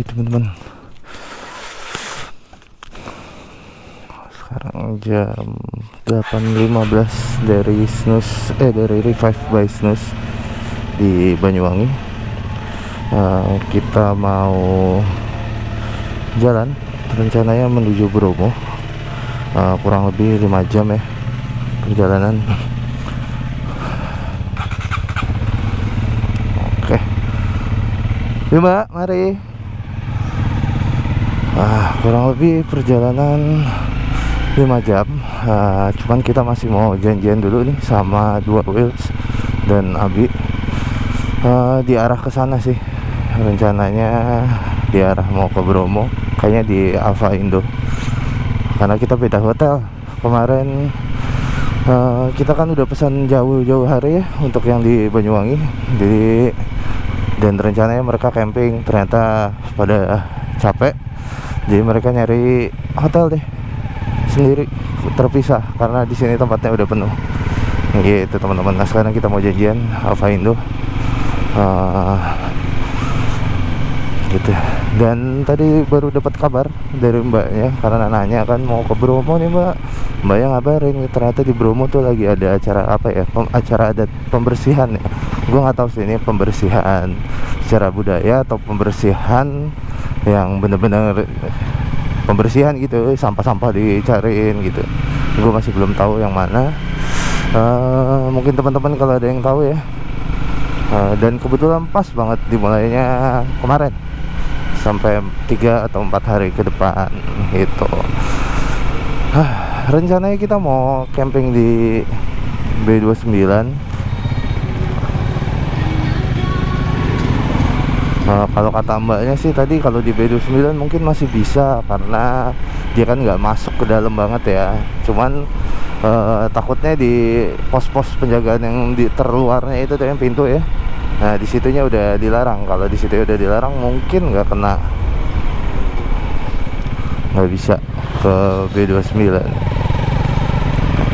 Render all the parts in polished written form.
pagi teman-teman. Sekarang jam 8.15 dari dari Revive by Snus di Banyuwangi. Kita mau jalan, rencananya menuju Bromo. Kurang lebih 5 jam ya perjalanan. Oke, yuk Mbak, mari. Kurang lebih perjalanan 5 jam. Cuman kita masih mau janjian dulu nih sama Dua Wheels dan Abi. Di arah ke sana sih rencananya, di arah mau ke Bromo, kayaknya di Alfa Indo, karena kita beda hotel. Kemarin kita kan udah pesan jauh-jauh hari ya untuk yang di Banyuwangi, jadi dan rencananya mereka camping, ternyata pada capek, jadi mereka nyari hotel deh sendiri terpisah karena di sini tempatnya udah penuh gitu teman-teman. Nah sekarang kita mau janjian Alfa Indo gitu. Dan tadi baru dapat kabar dari mbaknya, karena nanya kan mau ke Bromo nih mbak. Mbaknya ngabarin ternyata di Bromo tuh lagi ada acara apa ya, acara adat pembersihan ya. Gue nggak tahu sih ini pembersihan secara budaya atau pembersihan yang bener-bener pembersihan gitu, sampah-sampah dicariin gitu. Gue masih belum tahu yang mana. Mungkin teman-teman kalau ada yang tahu ya. Dan kebetulan pas banget dimulainya kemarin sampai 3 atau 4 hari ke depan gitu. Rencananya kita mau camping di B29. Kalau kata mbaknya sih tadi, kalau di B29 mungkin masih bisa karena dia kan nggak masuk ke dalam banget ya. Cuman takutnya di pos-pos penjagaan yang di terluarnya itu tuh yang pintu ya. Nah di situnya udah dilarang. Kalau di situ udah dilarang mungkin nggak bisa ke B29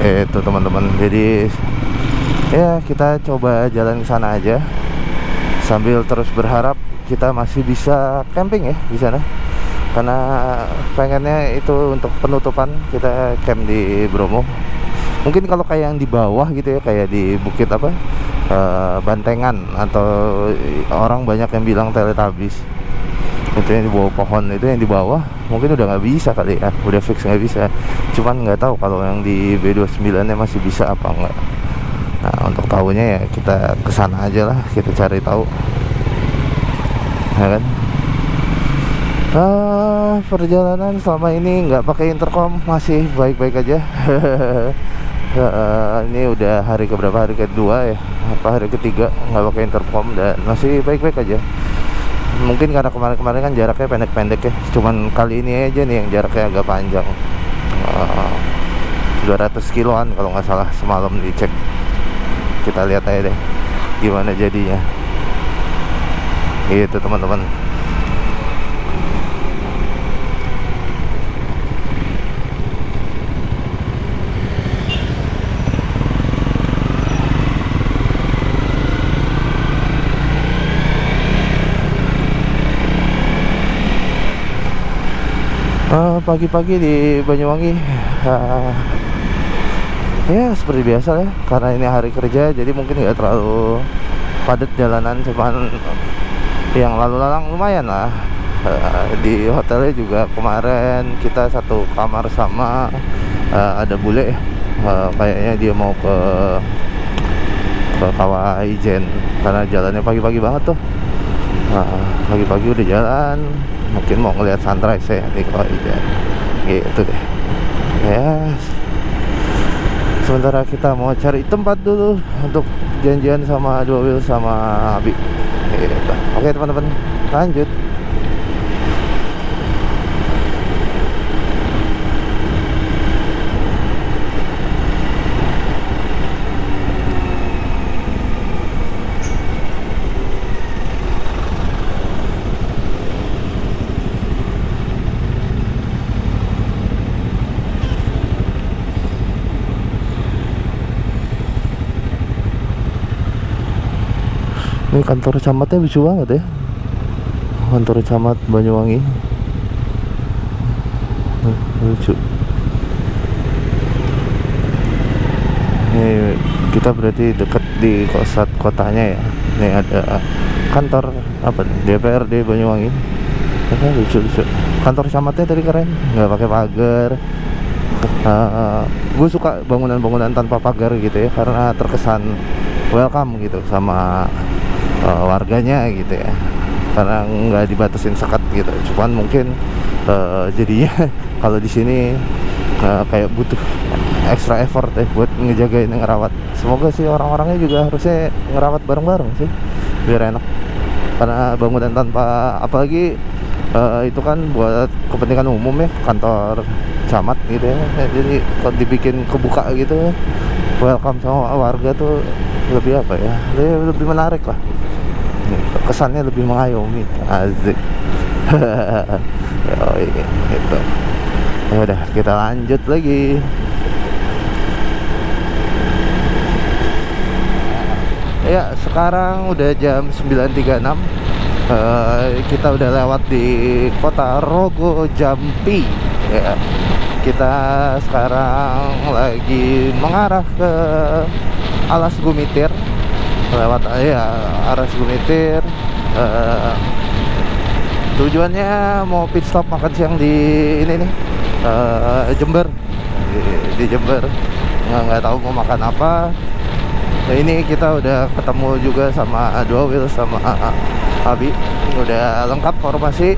itu teman-teman. Jadi ya kita coba jalan ke sana aja sambil terus berharap kita masih bisa camping ya di sana, karena pengennya itu untuk penutupan kita camp di Bromo. Mungkin kalau kayak yang di bawah gitu ya, kayak di bukit apa, Bantengan, atau orang banyak yang bilang Teletabis, itu yang di bawah pohon itu, yang di bawah mungkin udah nggak bisa kali ya, udah fix nggak bisa. Cuman nggak tahu kalau yang di B29 nya masih bisa apa enggak. Nah untuk tahunya ya kita kesana aja lah, kita cari tahu ya kan. Perjalanan selama ini nggak pakai intercom masih baik-baik aja. Ini udah hari keberapa, hari kedua ya, apa hari ketiga nggak pakai intercom dan masih baik-baik aja. Mungkin karena kemarin-kemarin kan jaraknya pendek-pendek ya, cuman kali ini aja nih yang jaraknya agak panjang. 200 kiloan kalau nggak salah semalam dicek. Kita lihat aja deh gimana jadinya gitu teman-teman. Pagi-pagi di Banyuwangi ya seperti biasa ya, karena ini hari kerja jadi mungkin nggak terlalu padat jalanan. Cuman yang lalu lalang lumayan lah. Di hotelnya juga kemarin kita satu kamar sama ada bule, kayaknya dia mau ke Kawah Ijen karena jalannya pagi-pagi banget tuh. Pagi-pagi udah jalan, mungkin mau ngeliat sunrise ya di Kawah Ijen gitu deh ya. Sementara kita mau cari tempat dulu untuk janjian sama Dua Wheels sama Abi gitu. Oke teman-teman, lanjut. Ini kantor camatnya lucu banget ya. kantor camat Banyuwangi. Lucu. Ini kita berarti dekat di pusat kotanya ya. Ini ada kantor apa nih? DPRD Banyuwangi. Lucu. Kantor camatnya tadi keren, nggak pakai pagar. Gue suka bangunan-bangunan tanpa pagar gitu ya, karena terkesan welcome gitu sama warganya gitu ya, karena nggak dibatasin sekat gitu. Cuman mungkin jadinya kalau di sini kayak butuh extra effort ya buat ngejagain, ngerawat. Semoga sih orang-orangnya juga harusnya ngerawat bareng-bareng sih biar enak, karena bangunan tanpa, apalagi itu kan buat kepentingan umum ya, kantor camat gitu ya. Jadi kalau dibikin kebuka gitu, welcome sama warga tuh lebih apa ya, lebih menarik lah, kesannya lebih mengayomi. Asik. Yoi, gitu. Ya udah, kita lanjut lagi. Ya, sekarang udah jam 9.36. Kita udah lewat di kota Rogo Jampi ya. Kita sekarang lagi mengarah ke Alas Gumitir, lewat ya Alas Gumitir. Tujuannya mau pit stop makan siang di ini nih, Jember, di Jember. Nggak tahu mau makan apa. Nah, ini kita udah ketemu juga sama Dua Wheel sama Abi, udah lengkap formasi.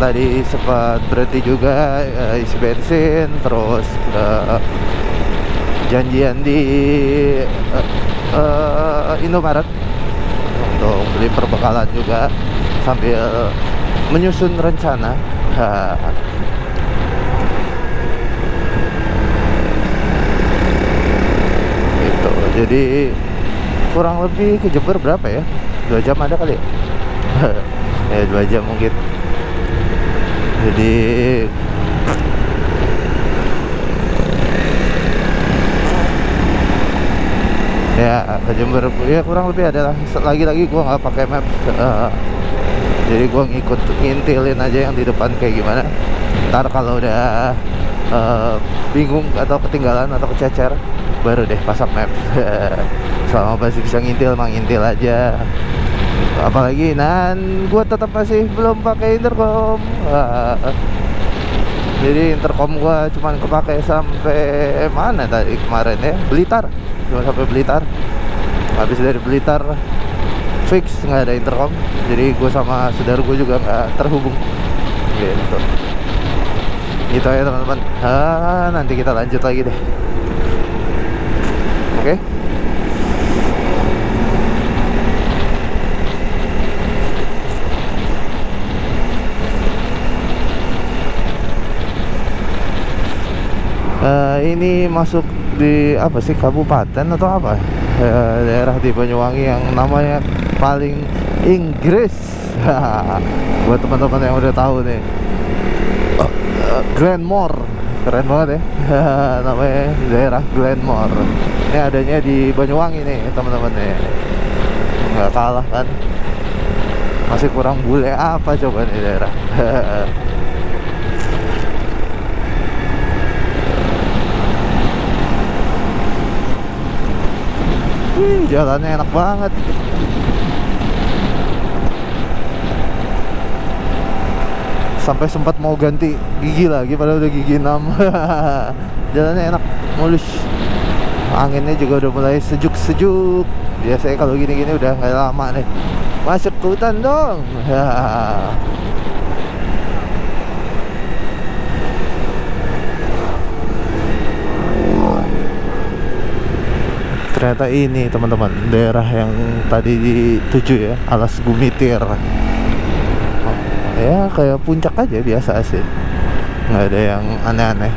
Tadi sempat berhenti juga isi bensin, terus janjian di Indomaret untuk beli perbekalan juga sambil menyusun rencana. Gitu. Jadi kurang lebih ke Jember berapa ya? 2 jam ada kali ya? Ya 2 jam mungkin. Jadi ya ke Jember ya kurang lebih adalah, lagi-lagi gua nggak pakai map. Jadi gua ngintilin aja yang di depan kayak gimana. Ntar kalau udah bingung atau ketinggalan atau kececer, baru deh pasang map. Selama masih bisa ngintil, ngintil aja. Apalagi gue tetap masih belum pakai intercom. Jadi intercom gue cuman kepake sampai mana tadi kemarin ya, Blitar, cuma sampai Blitar. Habis dari Blitar fix nggak ada intercom, jadi gue sama saudara gue juga nggak terhubung gitu. Gitu ya teman-teman. Nanti kita lanjut lagi deh. Oke. Ini masuk di apa sih, kabupaten atau apa? Daerah di Banyuwangi yang namanya paling Inggris. Buat teman-teman yang udah tahu nih, Glenmore, keren banget ya. Namanya daerah Glenmore. Ini adanya di Banyuwangi nih teman-teman nih. Nggak kalah kan? Masih kurang bule apa coba nih daerah. Jalannya enak banget. Sampai sempat mau ganti gigi lagi, padahal udah gigi 6. Jalannya enak, mulus. Anginnya juga udah mulai sejuk-sejuk. Biasanya kalau gini-gini udah nggak lama nih, masuk ke hutan dong. Ternyata ini teman-teman daerah yang tadi dituju ya, Alas Gumitir. Ya kayak puncak aja biasa sih, nggak ada yang aneh-aneh.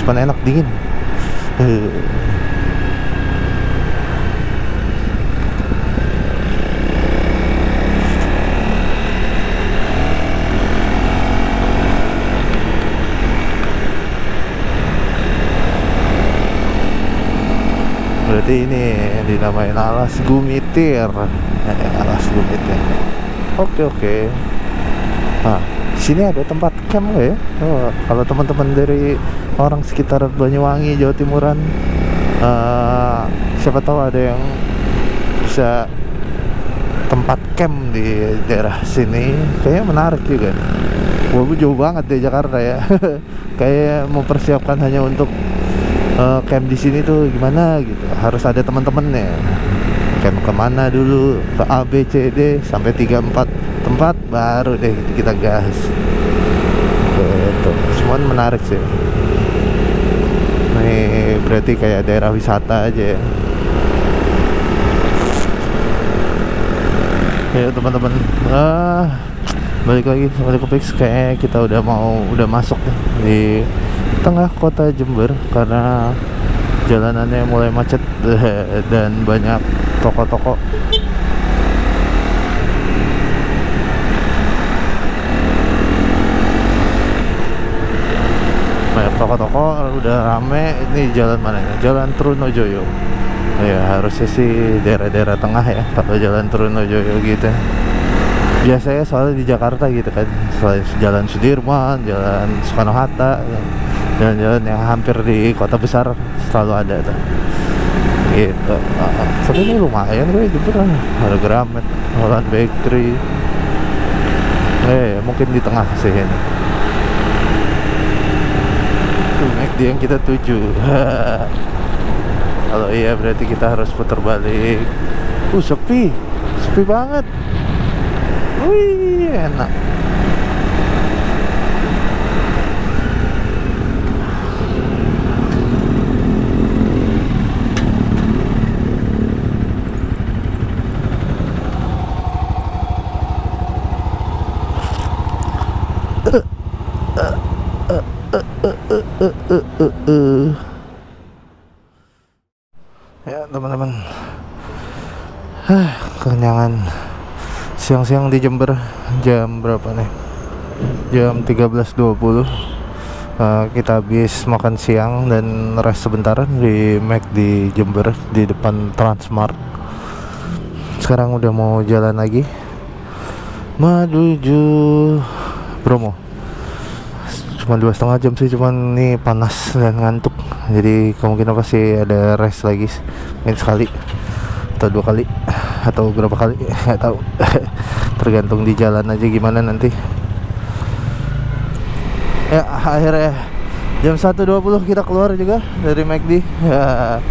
Cuman enak, dingin. Berarti ini dinamain Alas Gumitir. Alas Gumet ya. Oke. Nah, di sini ada tempat camp nggak ya? Kalau teman-teman dari orang sekitar Banyuwangi, Jawa Timuran, siapa tahu ada yang bisa tempat camp di daerah sini, kayaknya menarik juga. Walaupun jauh banget dari Jakarta ya. Kayak mempersiapkan hanya untuk camp di sini tuh gimana gitu. Harus ada teman-temannya. Camp kemana dulu, ke A, B, C, D sampai 3-4 tempat baru deh kita gas. Gitu. Semua menarik sih. Ini berarti kayak daerah wisata aja ya. Ya teman-teman, balik lagi sama Kopix. Kayaknya kita udah masuk nih di tengah kota Jember karena jalanannya mulai macet dan banyak toko-toko. Banyak toko-toko, udah rame. Ini jalan mana ini? Jalan Trunojoyo. Ya harusnya sih daerah-daerah tengah ya kalau jalan Trunojoyo gitu. Biasanya soalnya di Jakarta gitu kan, selain jalan Sudirman, jalan Soekarno-Hatta, jalan-jalan yang hampir di kota besar selalu ada tuh. Gitu. Tapi ini lumayan gue Jember, ada Gramet, Holland Bakery. Mungkin di tengah sih ini. Tuh McD yang kita tuju. Kalau iya berarti kita harus putar balik. Sepi banget. Wih, enak. Ya teman-teman, kenyangan siang-siang di Jember. Jam berapa nih? Jam 13.20. Kita habis makan siang dan rest sebentar di McD Jember di depan Transmart. Sekarang udah mau jalan lagi menuju Bromo. Cuma 2,5 jam sih, cuman nih panas dan ngantuk, jadi kemungkinan pasti ada rest lagi, mungkin sekali atau 2 kali atau berapa kali nggak tahu. Tergantung di jalan aja gimana nanti. Ya akhirnya jam 1.20 kita keluar juga dari McD ya.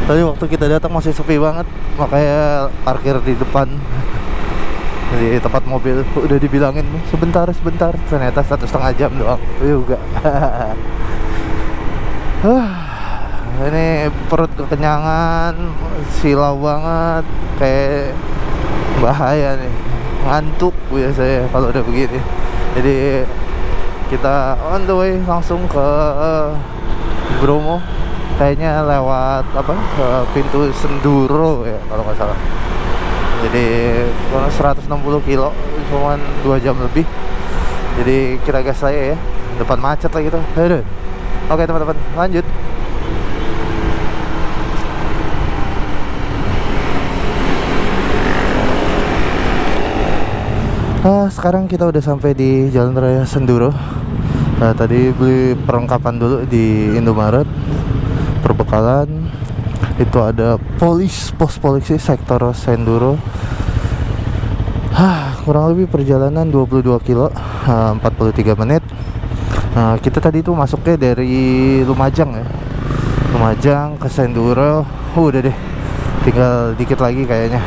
Tadi waktu kita datang masih sepi banget, makanya parkir di depan di tempat mobil. Udah dibilangin sebentar, ternyata 1,5 jam doang juga. Ini perut kekenyangan, silau banget, kayak bahaya nih, ngantuk biasanya kalau udah begini. Jadi kita on the way langsung ke Bromo, kayaknya lewat pintu Senduro ya kalau nggak salah. Jadi 160 kilo, cuman 2 jam lebih. Jadi kita gas aja ya, depan macet lagi tuh. Aduh. Oke teman-teman, lanjut. Sekarang kita udah sampai di Jalan Raya Senduro. Tadi beli perlengkapan dulu di Indomaret, perbekalan. Itu ada pos polisi sektor Senduro. Kurang lebih perjalanan 22 kilo, 43 menit. Kita tadi tuh masuknya dari Lumajang ya, Lumajang ke Senduro. Udah deh, tinggal dikit lagi kayaknya.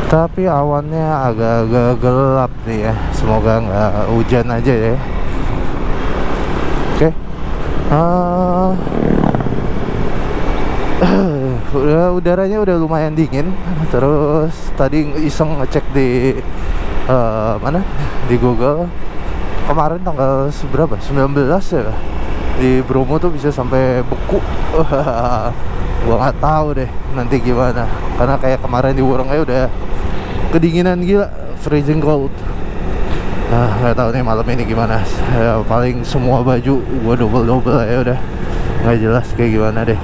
Tapi awannya agak-agak gelap nih ya, semoga nggak hujan aja ya. Oke. Udaranya udah lumayan dingin. Terus tadi iseng ngecek di mana di Google, kemarin tanggal berapa, 19 ya, di Bromo tuh bisa sampai beku. Gua nggak tahu deh nanti gimana, karena kayak kemarin di Wurangnya udah kedinginan gila, freezing cold. Nggak tahu nih malam ini gimana. Paling semua baju gua double ya, udah nggak jelas kayak gimana deh.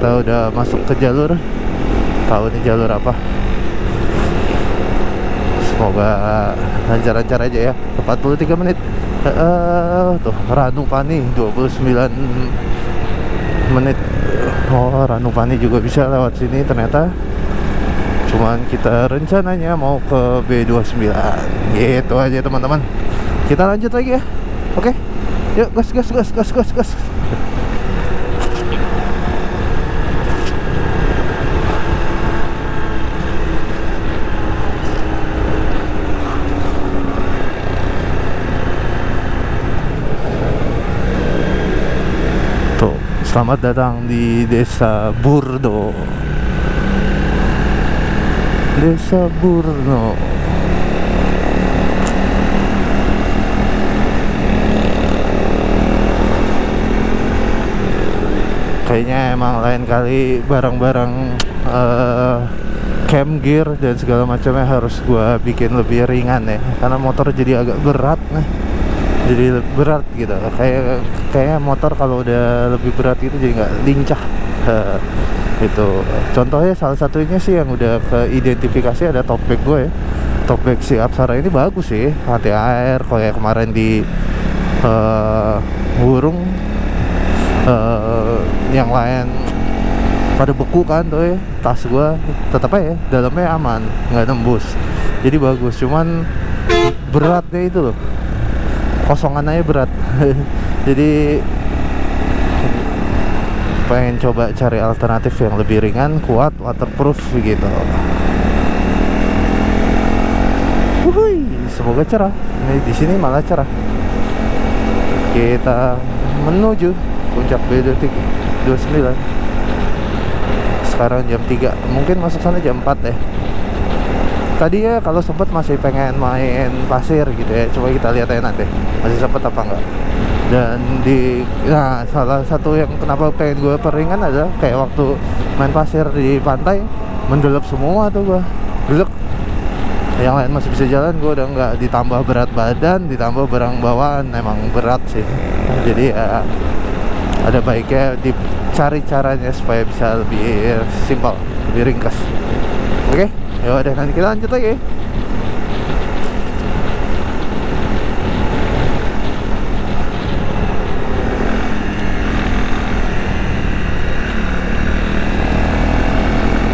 kita udah masuk ke jalur. Tahu nih jalur apa. Semoga lancar-lancar aja ya. 43 menit. Tuh Ranupani 29 menit. Oh, Ranupani juga bisa lewat sini ternyata. Cuman kita rencananya mau ke B29. Gitu aja teman-teman. Kita lanjut lagi ya. Oke. Yuk gas. Tuh, selamat datang di Desa Burno. Desa Burno. Kayaknya emang lain kali barang-barang camp gear dan segala macamnya harus gua bikin lebih ringan ya, karena motor jadi agak berat nih. Jadi berat gitu. Kayak motor kalau udah lebih berat itu jadi nggak lincah. Itu contohnya salah satunya sih yang udah keidentifikasi ada talkback gue ya. Talkback si Apsara ini bagus sih, anti air. Kayak kemarin di Burung, yang lain pada beku kan tuh ya, tas gue tetap aja dalamnya aman, nggak nembus, jadi bagus. Cuman beratnya itu loh, kosongan aja berat. Jadi pengen coba cari alternatif yang lebih ringan, kuat, waterproof gitu. Wuhui, semoga cerah. Ini di sini malah cerah. Kita menuju puncak B29. Sekarang jam 3. Mungkin masuk sana jam 4 deh. Tadi ya kalau sempet masih pengen main pasir gitu ya. Coba kita lihat aja nanti masih sempet apa enggak. Dan salah satu yang kenapa pengen gue peringan adalah kayak waktu main pasir di pantai, mendelep semua tuh gue, gelek. Yang lain masih bisa jalan, gue udah nggak, ditambah berat badan, ditambah barang bawaan emang berat sih. Jadi ya ada baiknya dicari caranya supaya bisa lebih simpel, lebih ringkas. Oke, ya udah, nanti kita lanjut lagi.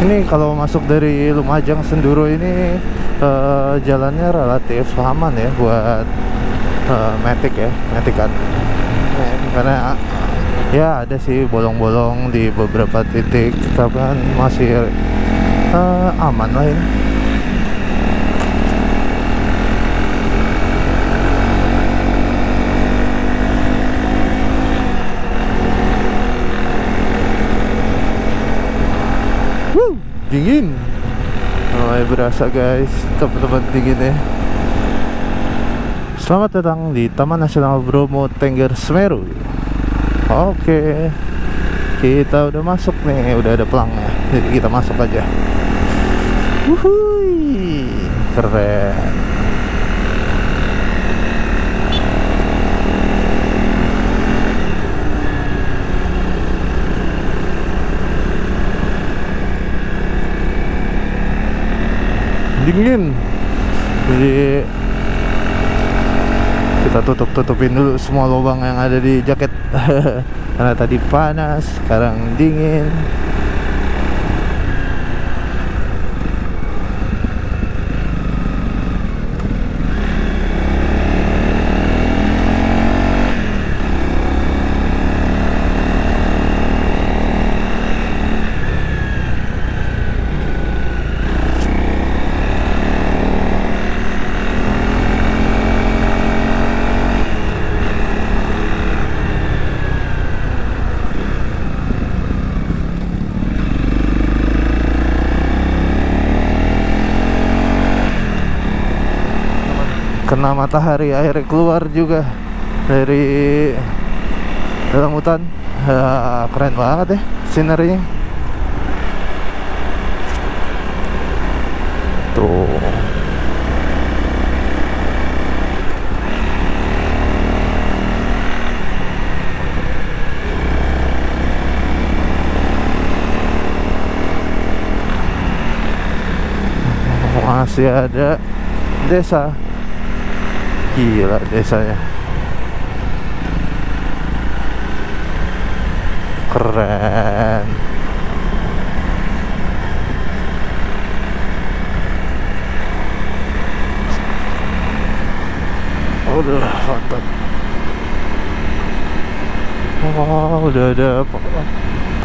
Ini kalau masuk dari Lumajang Senduro ini jalannya relatif aman ya buat Matic ya, Matic kan. Karena ya ada sih bolong-bolong di beberapa titik, tapi kan masih aman lah ini. Dingin, mulai berasa guys, teman-teman dinginnya. Selamat datang di Taman Nasional Bromo Tengger Semeru. Oke, kita udah masuk nih, udah ada pelangnya, jadi kita masuk aja. Wuhui, keren. Dingin, jadi kita tutupin dulu semua lubang yang ada di jaket. Karena tadi panas, sekarang dingin. Kena matahari, akhirnya keluar juga dari dalam hutan. Keren banget ya sinerinya. Tuh, masih ada desa. Gila desanya, keren. Udah mantap. Oh, udah ada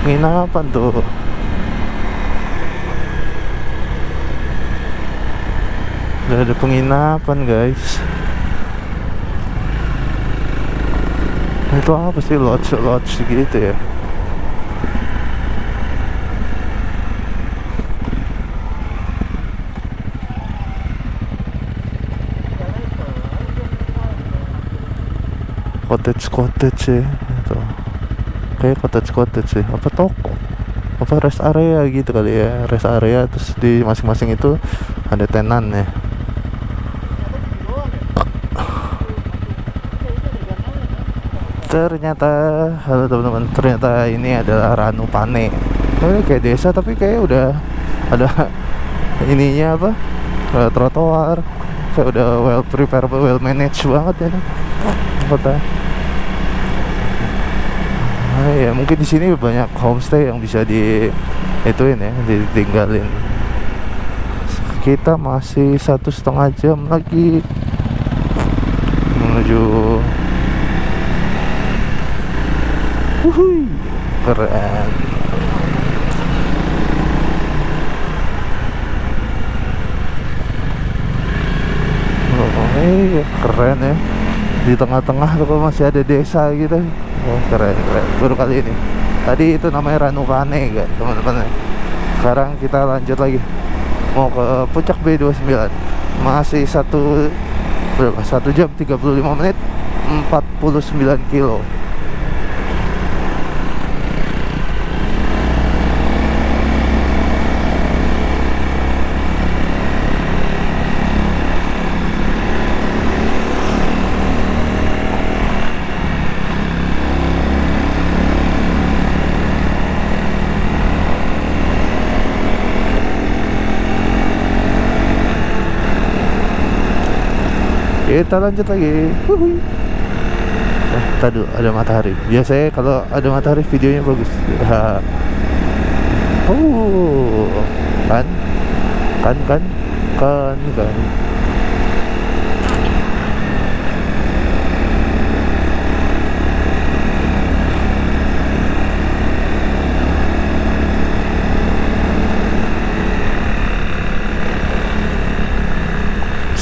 penginapan tuh. Udah ada penginapan guys. Itu apa sih, lodge gitu ya? Cottage ya itu. Kayak cottage sih. Apa toko? Apa rest area gitu kali ya? Rest area, terus di masing-masing itu ada tenannya. Ternyata, halo teman-teman, ternyata ini adalah Ranupane. Kayak desa tapi kayak udah ada ininya apa? Trotoar. Kayak udah well prepared, well managed banget ya kota. Ya mungkin di sini banyak homestay yang bisa ituin ya, ditinggalin. Kita masih 1,5 jam lagi menuju. Wuhui, keren. Oh, keren ya. Di tengah-tengah tuh masih ada desa gitu. Oh, keren. Baru kali ini. Tadi itu namanya Ranupane kan teman-teman. Sekarang kita lanjut lagi, mau ke puncak B29. Masih 1 jam 35 menit 49 kilo. Kita lanjut lagi. Tadi ada matahari. Biasanya kalau ada matahari videonya bagus. Kan.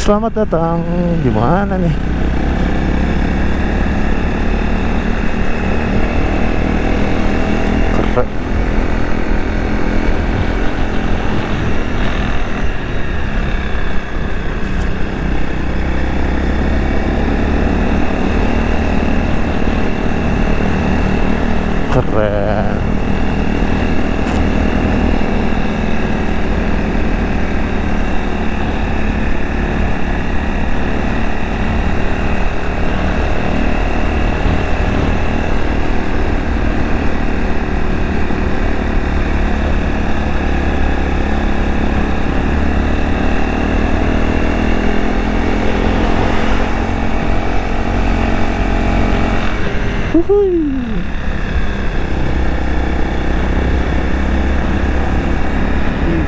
Selamat datang. Di mana nih? Keren. Keren.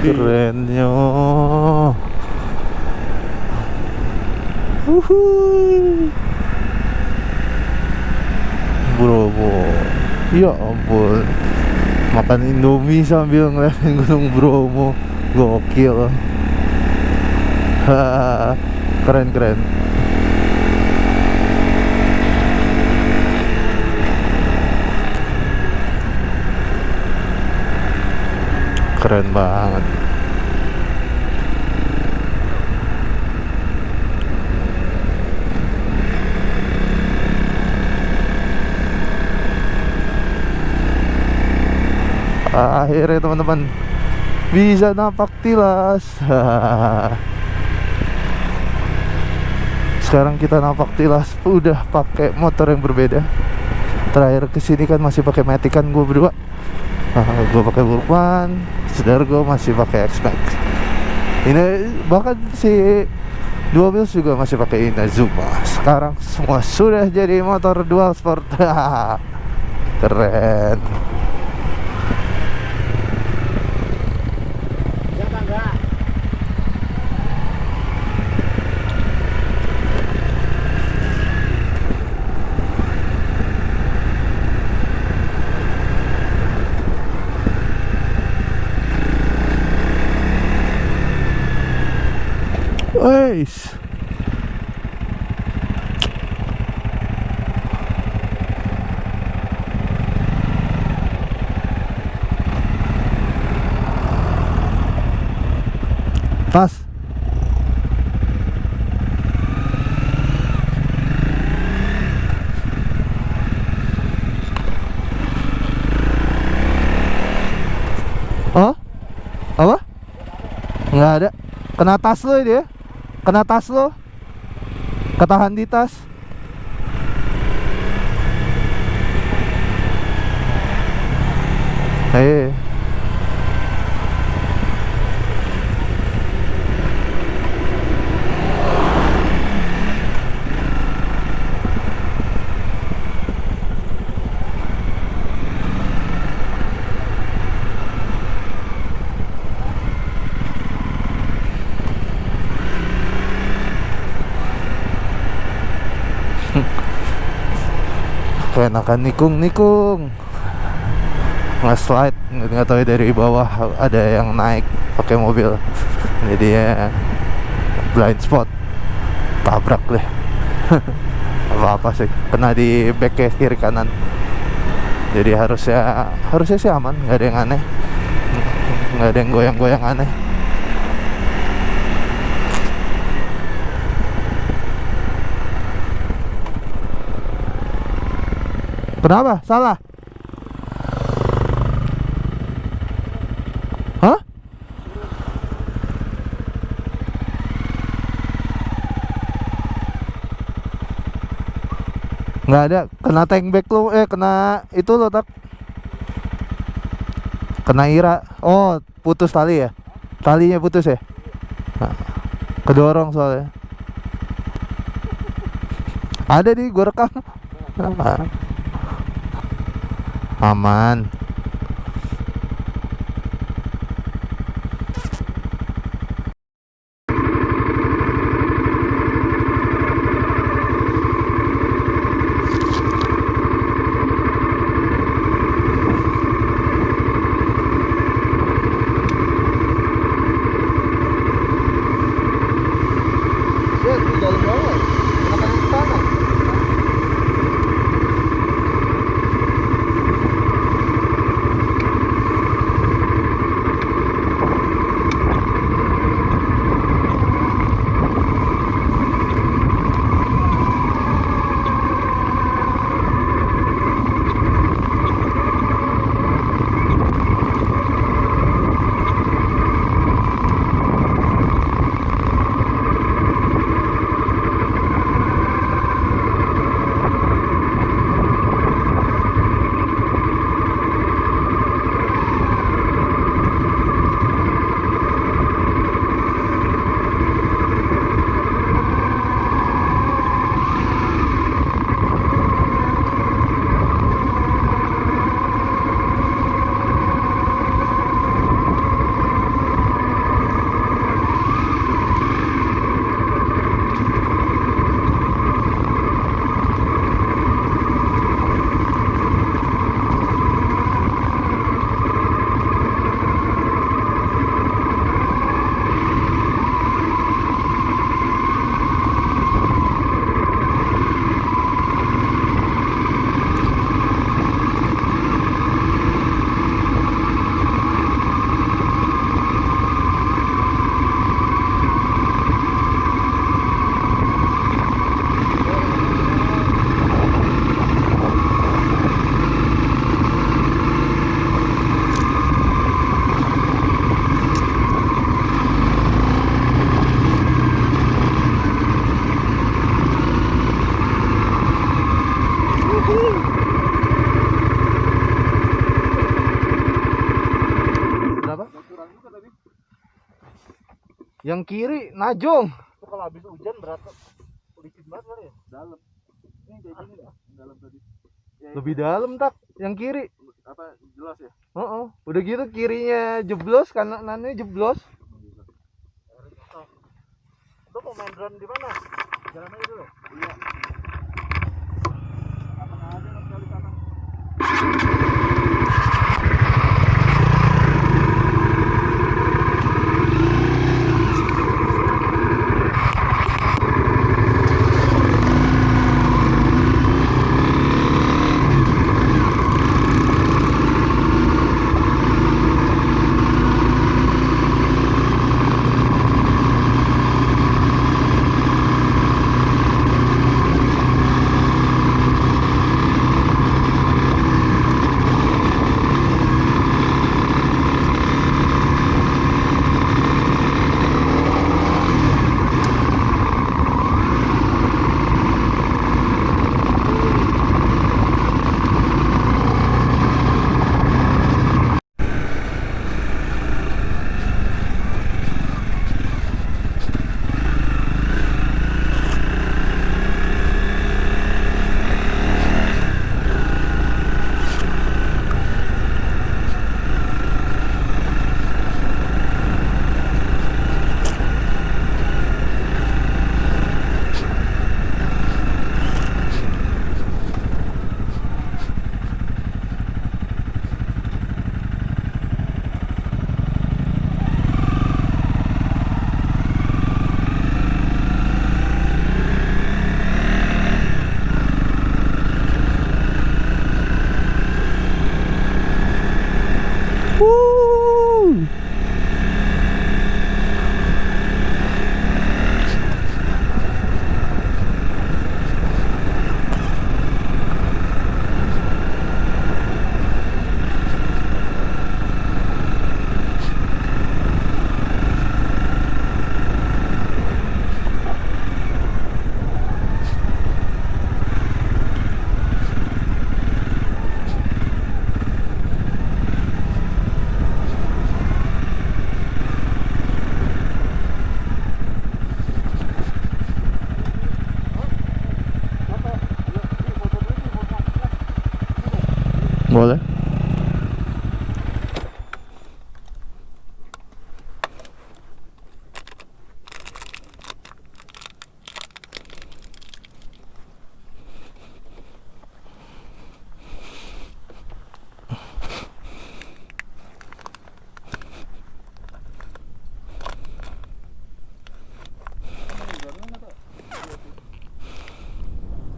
Kerennya. Bromo. Ya ampun. Makan Indomie sambil ngeliatin Gunung Bromo. Gokil. Keren. Keren banget. Akhirnya teman-teman bisa napak tilas. Sekarang kita napak tilas udah pakai motor yang berbeda. Terakhir kesini kan masih pakai Matic kan gue berdua. Gue pakai Burman, saudara gue masih pakai X-Max. Ini bahkan si Dua Wheels juga masih pakai Inazuma. Sekarang semua sudah jadi motor dual sport. Keren. Weis. Pas. Oh? Apa? Nggak ada. Kena tas lo ini ya? Kena tas lo. Ketahan di tas. Hei. Keenakan nikung nge-slide, nggak tahu ya, dari bawah ada yang naik pakai mobil, jadi ya blind spot, tabrak deh. Apa sih, kena di back kiri kanan, jadi harusnya sih aman, nggak ada yang aneh, nggak ada yang goyang-goyang aneh. Kenapa? Salah? Hah? Nggak ada. Kena tank back lo, kena itu lo tak. Kena ira. Oh, putus tali ya? Talinya putus ya? Nah, kedorong soalnya. Ada nih, gue rekam. Aman. Yang kiri Najong. Itu kalau habis hujan berat licin banget kali ya. Dalam. Ini kayak gini nih, dalam tadi. Ya, Lebih dalam tak yang kiri. apa jelas ya? Udah gitu kirinya jeblos, kanannya jeblos. Lu mau main drone di mana? Jalan aja dulu. Iya. Apa aja nanti kali sana. Boleh.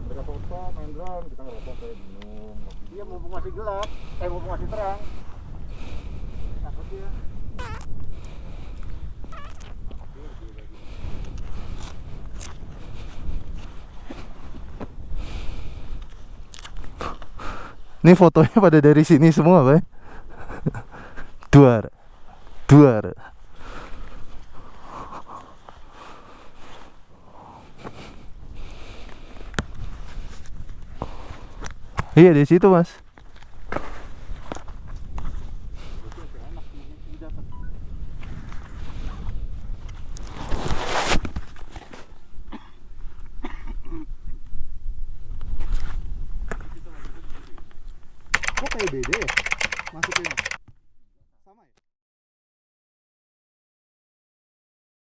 Mereka foto main drone, kita ngerokok kayak bingung. Iya mumpung masih gelap, mumpung masih terang. Takut ya. Ini fotonya pada dari sini semua, Pak. Duar. Iya di situ, Mas. Kok kayak beda ya? Masuknya.